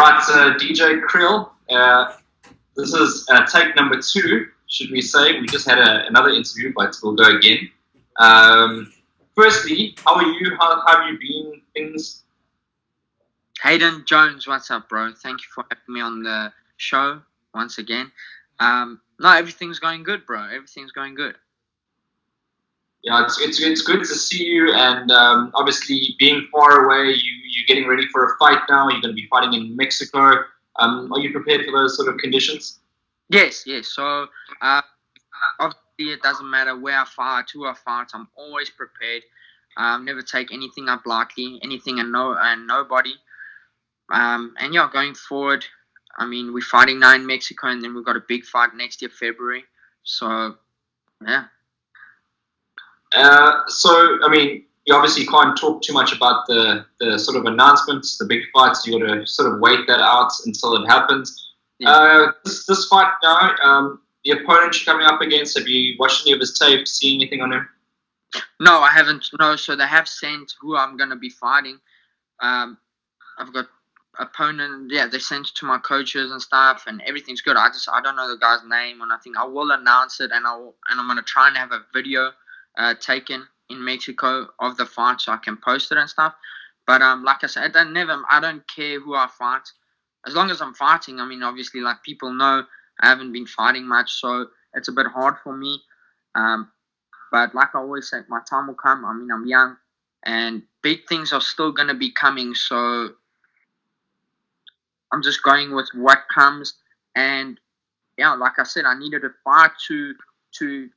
Right, Deejay Kriel. This is take number 2, should we say. We just had another interview, but we'll go again. Firstly, how are you? How have you been? Things? Hayden Jones, what's up, bro? Thank you for having me on the show once again. No, everything's going good, bro. Everything's going good. Yeah, it's good to see you, and obviously being far away, you're getting ready for a fight now. You're going to be fighting in Mexico. Are you prepared for those sort of conditions? Yes. So, obviously, it doesn't matter where I fight, who I fight. I'm always prepared. Never take anything up lightly, anything and nobody. And yeah, going forward, I mean, we're fighting now in Mexico, and then we've got a big fight next year, February. So, yeah. So, I mean, you obviously can't talk too much about the sort of announcements, the big fights. You got to sort of wait that out until it happens. Yeah. This fight now, the opponent you're coming up against, have you watched any of his tape, seen anything on him? No, I haven't. No, so they have sent who I'm going to be fighting. I've got opponent. Yeah, they sent it to my coaches and stuff, and everything's good. I don't know the guy's name or nothing. I will announce it, and I'm going to try and have a video taken in Mexico of the fight so I can post it and stuff. But like I said, I don't care who I fight as long as I'm fighting. I mean, obviously, like people know, I haven't been fighting much, so it's a bit hard for me. But like I always say, my time will come. I mean, I'm young, and big things are still going to be coming. So I'm just going with what comes. And yeah, like I said, I needed a fight to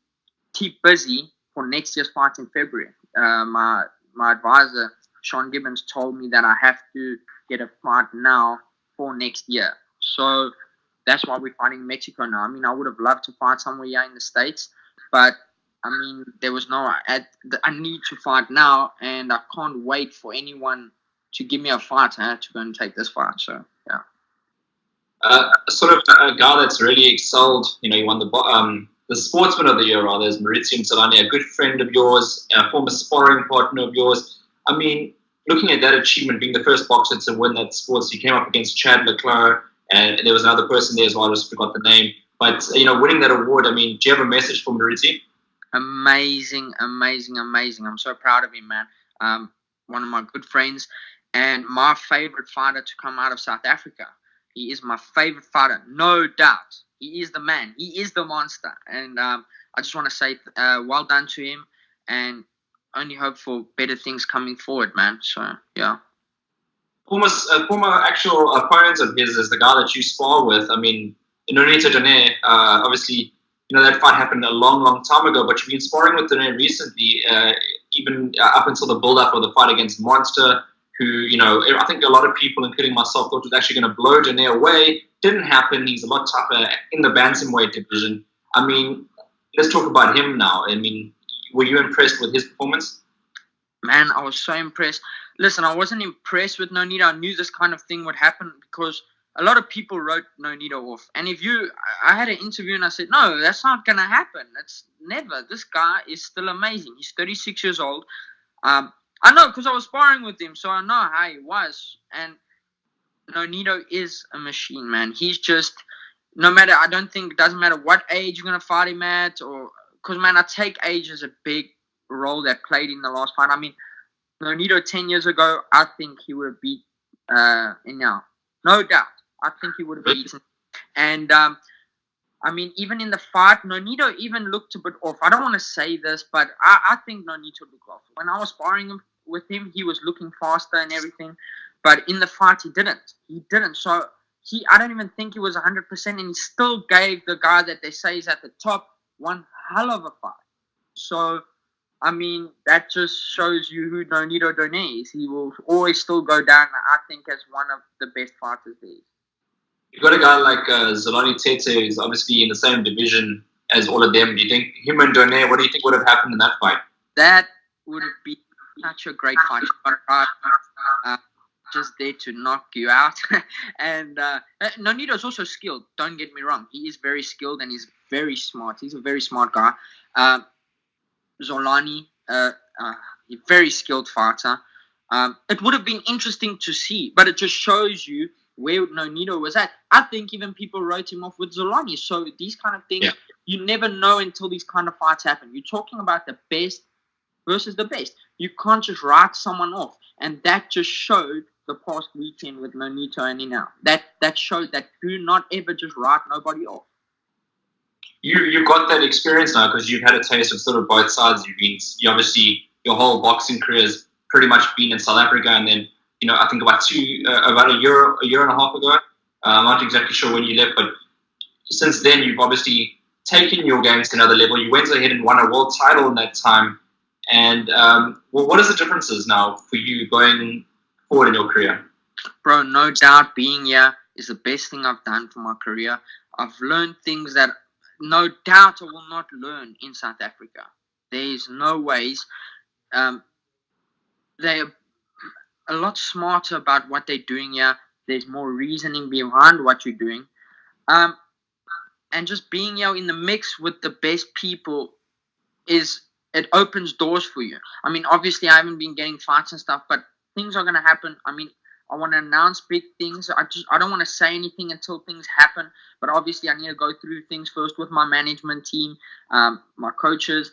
keep busy for next year's fight in February. My advisor, Sean Gibbons, told me that I have to get a fight now for next year. So that's why we're fighting in Mexico now. I mean, I would have loved to fight somewhere here in the States, but I mean, there was I need to fight now, and I can't wait for anyone to give me a fight. I had to go and take this fight. So yeah. Sort of a guy that's really excelled. You know, he won the Sportsman of the Year, rather, is Maurizio Solani, a good friend of yours, a former sparring partner of yours. I mean, looking at that achievement, being the first boxer to win that sports, he came up against Chad Leclerc, and there was another person there as well, I just forgot the name. But, you know, winning that award, I mean, do you have a message for Maurizio? Amazing. I'm so proud of him, man. One of my good friends and my favorite fighter to come out of South Africa. He is my favorite fighter, no doubt. He is the man. He is the monster. And I just want to say well done to him, and only hope for better things coming forward, man. So, yeah. Former actual opponent of his is the guy that you spar with. I mean, Nonito Donaire, obviously, you know, that fight happened a long time ago, but you've been sparring with Donaire recently, even up until the build-up of the fight against Monster, who, you know, I think a lot of people, including myself, thought was actually going to blow Donaire away. Didn't happen. He's a lot tougher in the bantamweight division. I mean, let's talk about him now. I mean, were you impressed with his performance? Man, I was so impressed. Listen, I wasn't impressed with Nonito. I knew this kind of thing would happen because a lot of people wrote Nonito off. And I had an interview and I said, no, that's not going to happen. That's never. This guy is still amazing. He's 36 years old. I know because I was sparring with him, so I know how he was. And Nonito is a machine, man. He's just, I don't think it doesn't matter what age you're going to fight him at, or because, man, I take age as a big role that played in the last fight. I mean, Nonito 10 years ago, I think he would have beat now. No doubt. I think he would have beaten. And, I mean, even in the fight, Nonito even looked a bit off. I don't want to say this, but I think Nonito looked off. When I was sparring with him, he was looking faster and everything. But in the fight, he didn't. So I don't even think he was 100%, and he still gave the guy that they say is at the top one hell of a fight. So, I mean, that just shows you who Nonito Donaire is. He will always still go down, I think, as one of the best fighters there is. You've got a guy like Zolani Tete, who's obviously in the same division as all of them. Do you think him and Donaire, what do you think would have happened in that fight? That would have been such a great fight. Just there to knock you out. And Nonito's also skilled, don't get me wrong. He is very skilled and he's very smart. He's a very smart guy. Zolani, a very skilled fighter. It would have been interesting to see, but it just shows you where Nonito was at. I think even people wrote him off with Zolani. So these kind of things, you never know until these kind of fights happen. You're talking about the best versus the best. You can't just write someone off. And that just showed the past weekend with Nonito and Inal. That showed that do not ever just write nobody off. You've got that experience now because you've had a taste of sort of both sides. You obviously, your whole boxing career has pretty much been in South Africa, and then I think about a year and a half ago. I'm not exactly sure when you left, but since then you've obviously taken your games to another level. You went ahead and won a world title in that time. And what is the differences now for you going forward in your career? Bro, no doubt being here is the best thing I've done for my career. I've learned things that no doubt I will not learn in South Africa. There's no ways. They're a lot smarter about what they're doing here. There's more reasoning behind what you're doing. And just being here in the mix with the best people it opens doors for you. I mean, obviously I haven't been getting fights and stuff, but things are going to happen. I mean, I want to announce big things. I don't want to say anything until things happen, but obviously I need to go through things first with my management team, my coaches,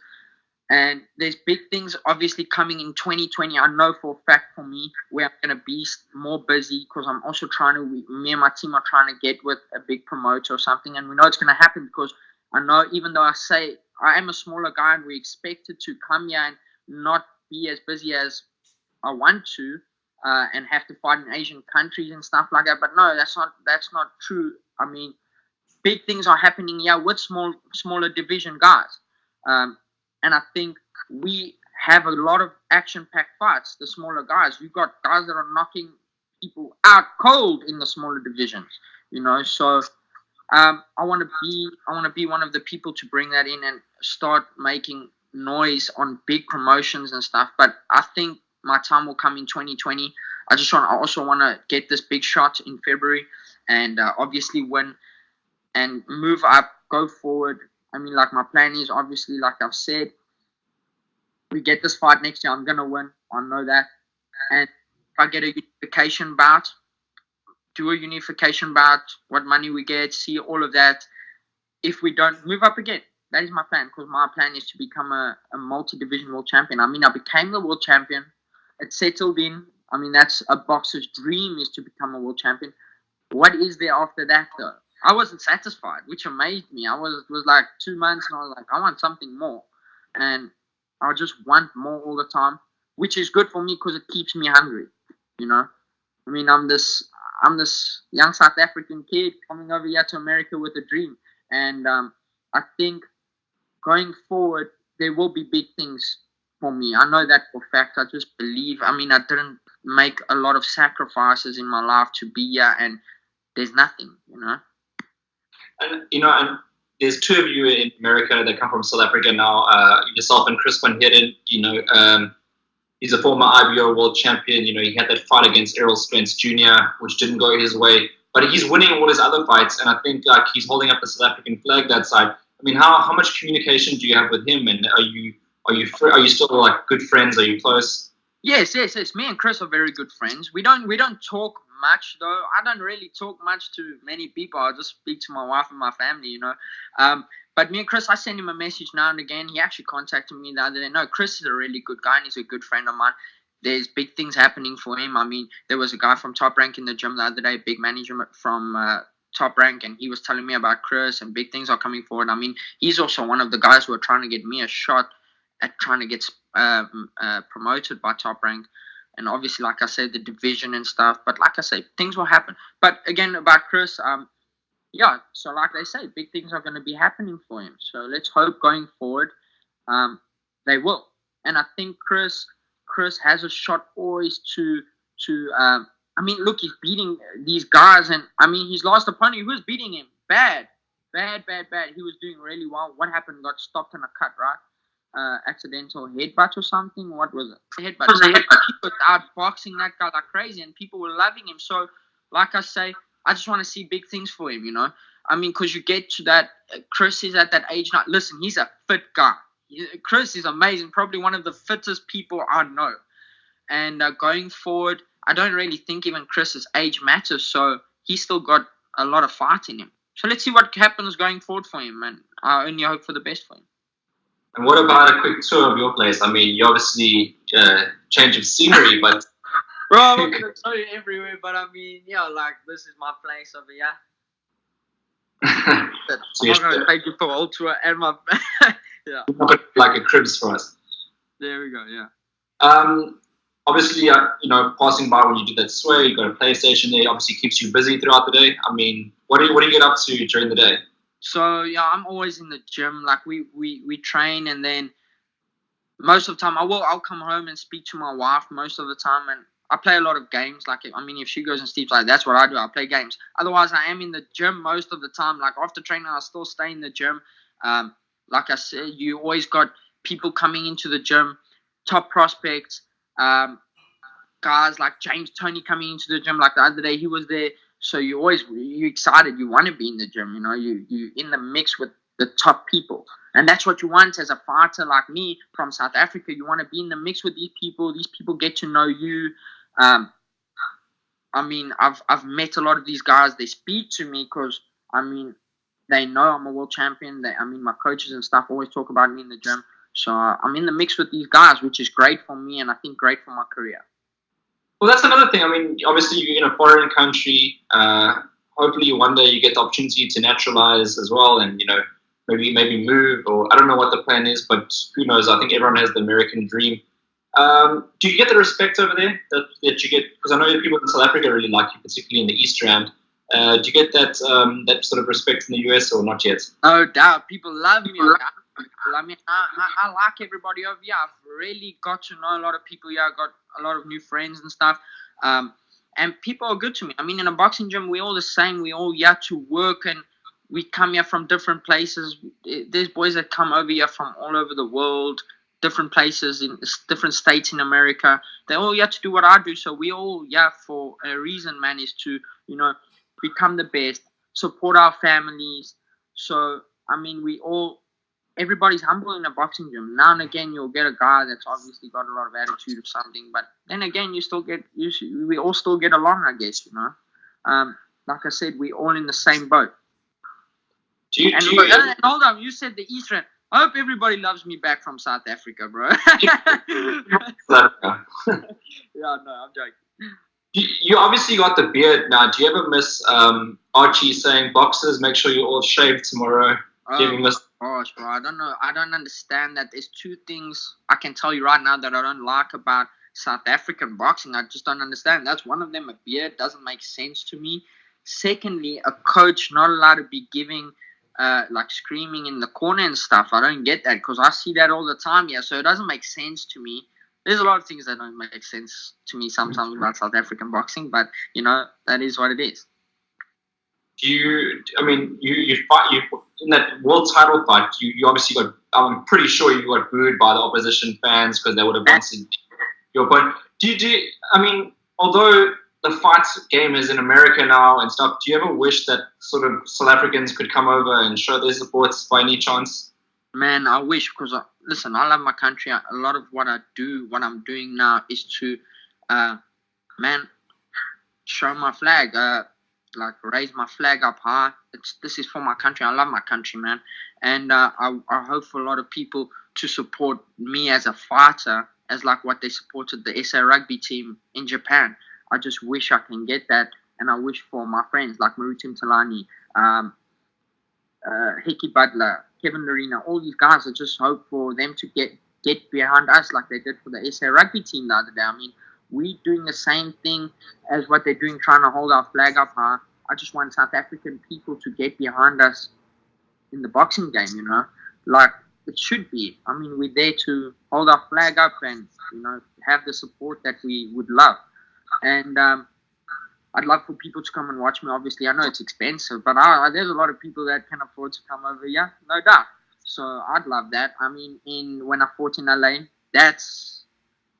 and there's big things obviously coming in 2020. I know for a fact for me where I'm going to be more busy because I'm also me and my team are trying to get with a big promoter or something, and we know it's going to happen because I know even though I say I am a smaller guy and we expected to come here and not be as busy as I want to and have to fight in Asian countries and stuff like that. But no, that's not true. I mean, big things are happening here with smaller division guys. And I think we have a lot of action-packed fights, the smaller guys. You've got guys that are knocking people out cold in the smaller divisions, so... I want to be one of the people to bring that in and start making noise on big promotions and stuff. But I think my time will come in 2020. I also want to get this big shot in February and obviously win and move up, go forward. I mean, like my plan is obviously, like I've said, we get this fight next year, I'm gonna win. I know that. And if I get a unification bout. Do a unification bout, what money we get, see all of that. If we don't, move up again. That is my plan, because my plan is to become a multi-division world champion. I mean, I became the world champion. It's settled in. I mean, that's a boxer's dream, is to become a world champion. What is there after that, though? I wasn't satisfied, which amazed me. It was like 2 months, and I was like, I want something more. And I just want more all the time, which is good for me because it keeps me hungry, I mean, I'm this young South African kid coming over here to America with a dream. And I think going forward, there will be big things for me. I know that for a fact. I just believe. I mean, I didn't make a lot of sacrifices in my life to be here, and there's nothing, And, and there's two of you in America that come from South Africa now, yourself and Chris Van Heerden, he's a former IBO world champion. He had that fight against Errol Spence Jr., which didn't go his way. But he's winning all his other fights, and I think he's holding up the South African flag that side. I mean, how much communication do you have with him? And are you still like good friends? Are you close? Yes. Me and Chris are very good friends. We don't talk much though. I don't really talk much to many people. I just speak to my wife and my family. But me and Chris, I send him a message now and again. He actually contacted me the other day. No, Chris is a really good guy and he's a good friend of mine. There's big things happening for him. I mean, there was a guy from Top Rank in the gym the other day, big manager from Top Rank, and he was telling me about Chris and big things are coming forward. I mean, he's also one of the guys who are trying to get me a shot at trying to get promoted by Top Rank. And obviously, like I said, the division and stuff. But like I say, things will happen. But again, about Chris, so like they say, big things are going to be happening for him. So let's hope going forward they will. And I think Chris has a shot always to I mean, look, he's beating these guys. And, I mean, his last opponent, he was beating him bad. He was doing really well. What happened? Got stopped in a cut, right? Accidental headbutt or something. What was it? Headbutt. He was outboxing that guy like crazy, and people were loving him. So, like I say, I just want to see big things for him, I mean, because you get to that, Chris is at that age now. Listen, he's a fit guy. Chris is amazing, probably one of the fittest people I know. And going forward, I don't really think even Chris's age matters. So he's still got a lot of fight in him. So let's see what happens going forward for him, and I only hope for the best for him. And what about a quick tour of your place? I mean, you obviously change of scenery, but bro, I'm not gonna tell you everywhere, but I mean, yeah, like this is my place over here. I'm not gonna take you for a whole tour and my yeah. Like a cribs for us. There we go. Yeah. Obviously, passing by when you do that sway, you got a PlayStation there. Obviously, keeps you busy throughout the day. I mean, what do you get up to during the day? So yeah, I'm always in the gym. Like we train, and then most of the time I'll come home and speak to my wife most of the time, and I play a lot of games. Like I mean, if she goes and sleeps, like that's what I do. I play games. Otherwise, I am in the gym most of the time. Like after training, I still stay in the gym. Like I said, you always got people coming into the gym, top prospects. Guys like James Toney coming into the gym. Like the other day, he was there. So you excited. You want to be in the gym. You in the mix with the top people, and that's what you want as a fighter like me from South Africa. You want to be in the mix with these people. These people get to know you. I mean, I've met a lot of these guys. They speak to me because I mean, they know I'm a world champion. My coaches and stuff always talk about me in the gym. So I'm in the mix with these guys, which is great for me, and I think great for my career. Well, that's another thing. I mean, obviously you're in a foreign country. Hopefully one day you get the opportunity to naturalize as well, and maybe move, or I don't know what the plan is, but who knows? I think everyone has the American dream. Do you get the respect over there that you get? Because I know people in South Africa really like you, particularly in the East Rand. Do you get that sort of respect in the US or not yet? No doubt, people love me. I mean, I like everybody over here. I've really got to know a lot of people here. I got a lot of new friends and stuff. And people are good to me. I mean, in a boxing gym, we're all the same. We all here to work, and we come here from different places. There's boys that come over here from all over the world, different places in different states in America. They all here to do what I do. So we all here for a reason, man, is to, become the best, support our families. So, I mean, everybody's humble in a boxing gym. Now and again, you'll get a guy that's obviously got a lot of attitude or something, but then again, we all still get along, I guess, Like I said, we're all in the same boat. And hold on, you said the East Rand. I hope everybody loves me back from South Africa, bro. Yeah, no, I'm joking. You obviously got the beard now. Do you ever miss Archie saying, boxers, make sure you're all shaved tomorrow? Do you ever miss? Gosh, bro, I don't know. I don't understand that. There's two things I can tell you right now that I don't like about South African boxing. I just don't understand. That's one of them. A beard doesn't make sense to me. Secondly, a coach not allowed to be giving, screaming in the corner and stuff. I don't get that because I see that all the time. Yeah, so it doesn't make sense to me. There's a lot of things that don't make sense to me sometimes about South African boxing, but that is what it is. You fight in that world title fight. You obviously got. I'm pretty sure you got booed by the opposition fans because they would have wanted your point. Although the fight game is in America now and stuff, do you ever wish that sort of South Africans could come over and show their support by any chance? Man, I wish, because listen, I love my country. A lot of what I'm doing now is to, show my flag. Raise my flag up high. This is for my country. I love my country, man. And I hope for a lot of people to support me as a fighter, as like what they supported the SA rugby team in Japan. I just wish I can get that, and I wish for my friends like Marutim Talani, Hickey Butler, Kevin Lorena, all these guys. I just hope for them to get behind us like they did for the SA rugby team the other day. I mean, we doing the same thing as what they're doing, trying to hold our flag up high. I just want South African people to get behind us in the boxing game, like it should be. I mean, we're there to hold our flag up and, have the support that we would love. And I'd love for people to come and watch me. Obviously, I know it's expensive, but there's a lot of people that can afford to come over here, no doubt. So I'd love that. I mean, when I fought in LA,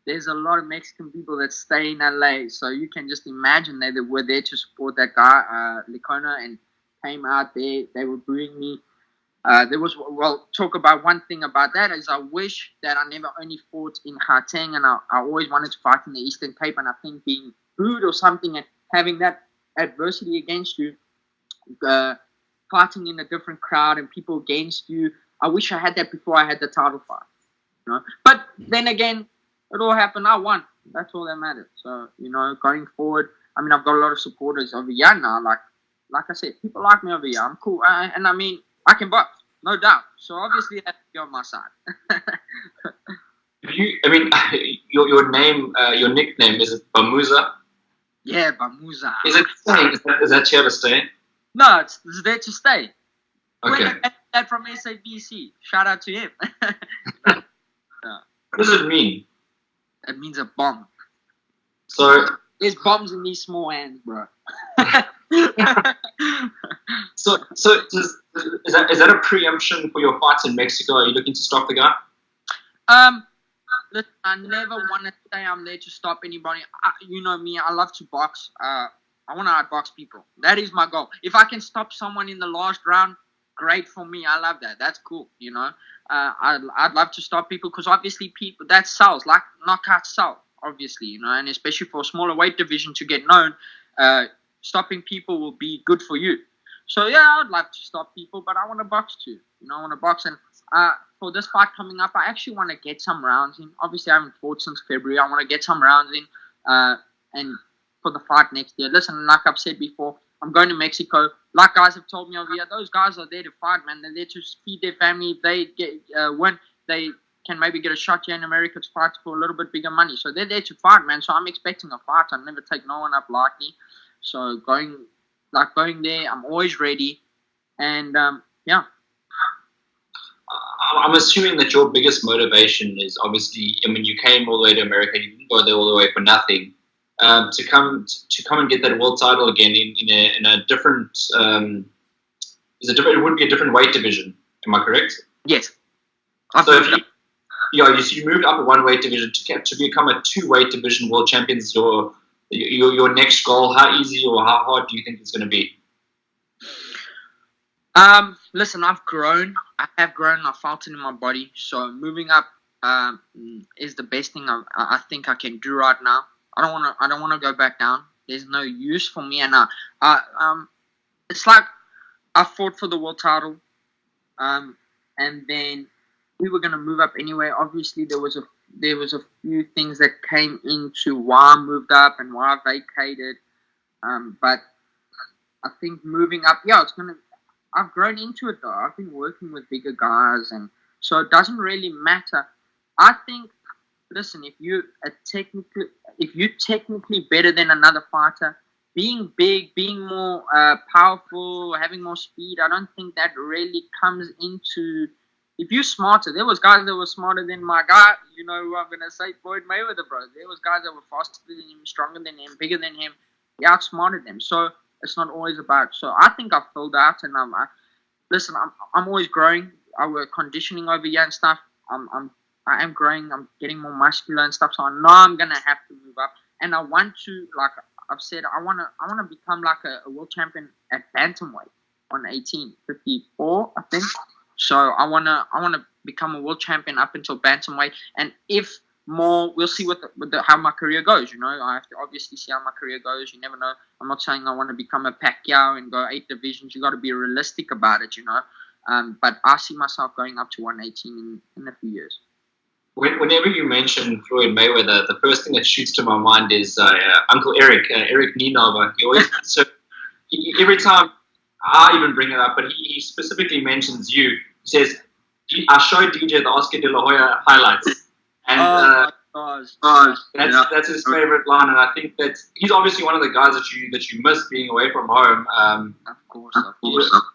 there's a lot of Mexican people that stay in LA, so you can just imagine they were there to support that guy, Licona, and came out there. They were booing me. Talk about one thing about that is I wish that I never only fought in Gauteng, and I always wanted to fight in the Eastern Cape, and I think being booed or something and having that adversity against you, uh, fighting in a different crowd and people against you. I wish I had that before I had the title fight. But then again, it all happened. I won. That's all that matters. So going forward, I mean, I've got a lot of supporters over here now. Like I said, people like me over here. I'm cool, and I mean, I can box, no doubt. So obviously, they have to be on my side. Your name, your nickname, is it Bamuza? Yeah, Bamuza. Is it staying? Is that here to stay? No, it's there to stay. Okay. That from SABC. Shout out to him. What does it mean? It means a bomb. So there's bombs in these small hands, bro. so is that a preemption for your fights in Mexico? Are you looking to stop the guy? Listen, I never want to say I'm there to stop anybody. You know me, I love to box. I want to outbox people. That is my goal. If I can stop someone in the last round, great for me. I love that. That's cool, I'd love to stop people because obviously people, that sells. Like knockouts sell, obviously, and especially for a smaller weight division to get known, stopping people will be good for you. So, yeah, I'd like to stop people, but I want to box too. I want to box. And for this fight coming up, I actually want to get some rounds in. Obviously, I haven't fought since February. I want to get some rounds in and for the fight next year. Listen, like I've said before, I'm going to Mexico. Like guys have told me over here, those guys are there to fight, man. They're there to feed their family. If they get win, they can maybe get a shot here in America to fight for a little bit bigger money. So they're there to fight, man. So I'm expecting a fight. I'll never take no one up lightly. So going there, I'm always ready. And, yeah. I'm assuming that your biggest motivation is obviously, you came all the way to America. You didn't go there all the way for nothing. To come and get that world title again in a different it would be a different weight division. Am I correct? Yes. So if you moved up a one weight division to become a 2-weight division world champion is your next goal. How easy or how hard do you think it's going to be? Listen, I've grown. I have grown. I felt it in my body. So moving up is the best thing I think I can do right now. I don't want to go back down. There's no use for me. And it's like I fought for the world title, and then we were gonna move up anyway. Obviously, there was a few things that came into why I moved up and why I vacated. But I think moving up, I've grown into it though. I've been working with bigger guys, and so it doesn't really matter. I think. Listen, if you're technically better than another fighter, being big, being more powerful, having more speed, I don't think that really comes into. If you're smarter, there was guys that were smarter than my guy. You know who I'm gonna say, Floyd Mayweather, bro. There was guys that were faster than him, stronger than him, bigger than him. He outsmarted them. So it's not always about. So I think I've filled out, and I'm always growing. I work conditioning over here and stuff. I am growing. I'm getting more muscular and stuff. So I know I'm gonna have to move up, and I want to, like I've said, I wanna become like a world champion at bantamweight on 1854, I think. So I wanna become a world champion up until bantamweight, and if more, we'll see how my career goes. I have to obviously see how my career goes. You never know. I'm not saying I want to become a Pacquiao and go 8 divisions. You got to be realistic about it, But I see myself going up to 118 in a few years. Whenever you mention Floyd Mayweather, the first thing that shoots to my mind is Uncle Eric Nienaber. Every time I even bring it up, but he specifically mentions you. He says, I showed DJ the Oscar De La Hoya highlights. And that's his favorite line, and I think that he's obviously one of the guys that you miss being away from home. Of course.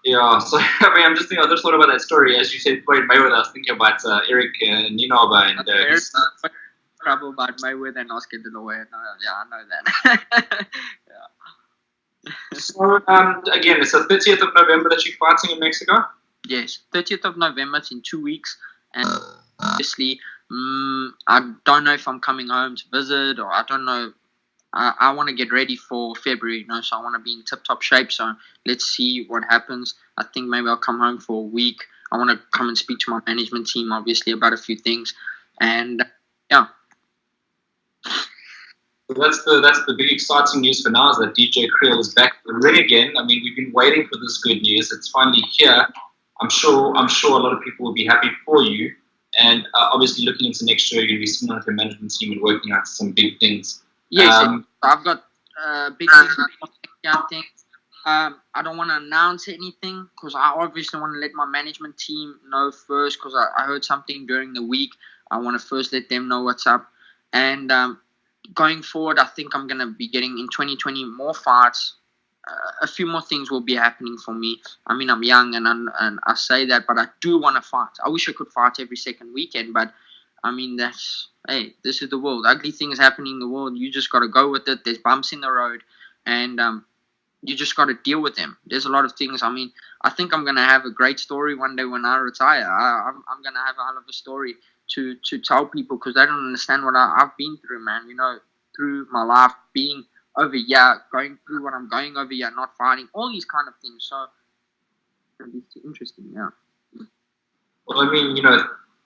Yeah. So I'm just thinking. I just thought about that story as you said, Floyd Mayweather. I was thinking about Eric Nienaber and trouble about Mayweather and Oscar De La Hoya. I know that. Yeah. So again, it's the 30th of November that you're fighting in Mexico. Yes, 30th of November. It's in 2 weeks, and obviously. I don't know if I'm coming home to visit, or I don't know. I want to get ready for February, so I want to be in tip-top shape. So let's see what happens. I think maybe I'll come home for a week. I want to come and speak to my management team, obviously, about a few things. And, yeah. So that's the big exciting news for now is that Deejay Kriel is back in the ring again. I mean, we've been waiting for this good news. It's finally here. I'm sure a lot of people will be happy for you. And obviously, looking into next year, you're going to be sitting with your management team and working out some big things. Yes, I've got big things. I think I don't want to announce anything because I obviously want to let my management team know first because I heard something during the week. I want to first let them know what's up. And going forward, I think I'm going to be getting in 2020 more fights. A few more things will be happening for me. I mean, I'm young and I say that, but I do want to fight. I wish I could fight every second weekend, but I mean, hey, this is the world. Ugly things happening in the world. You just got to go with it. There's bumps in the road, and you just got to deal with them. There's a lot of things. I mean, I think I'm going to have a great story one day when I retire. I'm going to have a hell of a story to tell people because they don't understand what I've been through, man. You know, through my life, being over here, going through what I'm going over here, not fighting, all these kind of things. So, it'll be interesting, yeah. Well, I mean,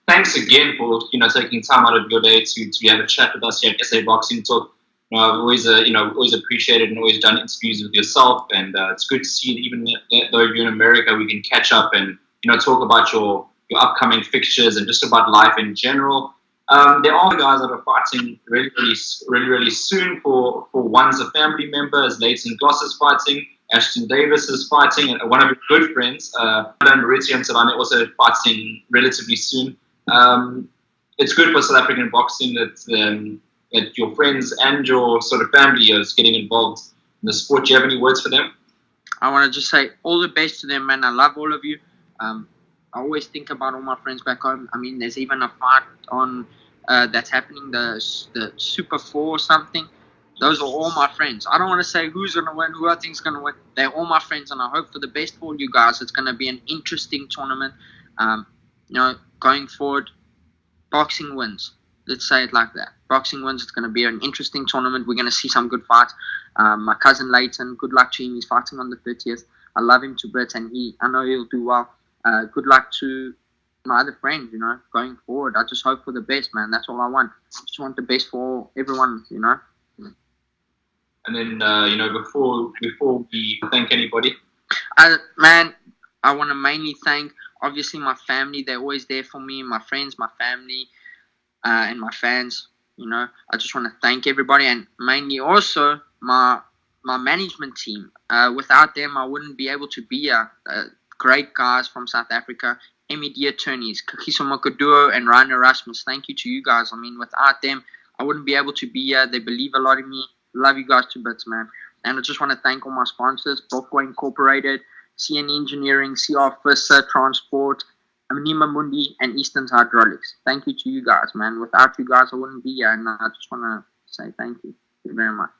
thanks again for taking time out of your day to have a chat with us here at SA Boxing Talk. I've always always appreciated and always done interviews with yourself, and it's good to see that even though you're in America, we can catch up and talk about your upcoming fixtures and just about life in general. There are guys that are fighting really soon. For one's a family member, as Leighton Gloss is fighting, Ashton Davis is fighting, and one of his good friends, Maurizio and Savannah, also fighting relatively soon. It's good for South African boxing that your friends and your sort of family is getting involved in the sport. Do you have any words for them? I want to just say all the best to them, man. I love all of you. I always think about all my friends back home. I mean, there's even a fight on that's happening, the Super 4 or something. Those are all my friends. I don't want to say who's going to win, who I think is going to win. They're all my friends, and I hope for the best for you guys. It's going to be an interesting tournament. Going forward, boxing wins. Let's say it like that. Boxing wins. It's going to be an interesting tournament. We're going to see some good fights. My cousin Leighton, good luck to him. He's fighting on the 30th. I love him to bits, and I know he'll do well. Good luck to my other friends, going forward. I just hope for the best, man. That's all I want. I just want the best for everyone, And then, before we thank anybody, man, I want to mainly thank, obviously, my family. They're always there for me, my friends, my family, and my fans. I just want to thank everybody, and mainly also my management team. Without them, I wouldn't be able to be here. Great guys from South Africa, MED attorneys, Kakiso Mokoduo and Ryan Erasmus. Thank you to you guys. I mean, without them, I wouldn't be able to be here. They believe a lot in me. Love you guys to bits, man. And I just want to thank all my sponsors, Bokwa Incorporated, CN Engineering, CR Fissa Transport, Anima Mundi, and Easton's Hydraulics. Thank you to you guys, man. Without you guys, I wouldn't be here. And I just want to say thank you. Thank you very much.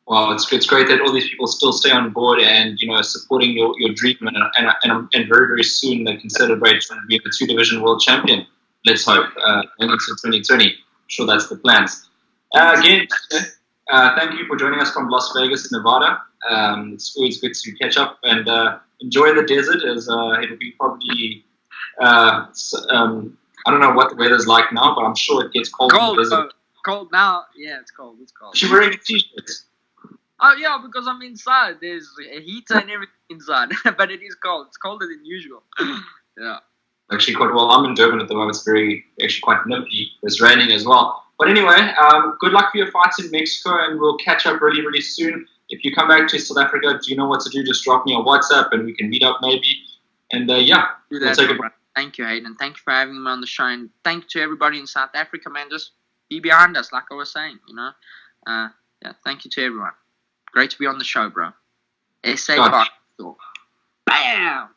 Well, it's great that all these people still stay on board and supporting your dream, and very very soon they can celebrate being the 2-division world champion. Let's hope into 2020. I'm sure that's the plans. Again, thank you for joining us from Las Vegas, Nevada. It's always good to catch up and enjoy the desert, as it'll be probably I don't know what the weather's like now, but I'm sure it gets cold in the desert. Cold now? Yeah, it's cold. It's cold. You're wearing a t-shirt. Oh, yeah, because I'm inside. There's a heater and everything inside. But it is cold. It's colder than usual. Yeah. Actually, quite well. I'm in Durban at the moment. It's actually quite nippy. It's raining as well. But anyway, good luck for your fights in Mexico, and we'll catch up really, really soon. If you come back to South Africa, do you know what to do? Just drop me a WhatsApp, and we can meet up maybe. And, yeah. Do that, we'll take it. Thank you, Hayden. Thank you for having me on the show. And thank you to everybody in South Africa, man. Just be behind us, like I was saying, Yeah, thank you to everyone. Great to be on the show, bro. SA Boxing Talk. Bam!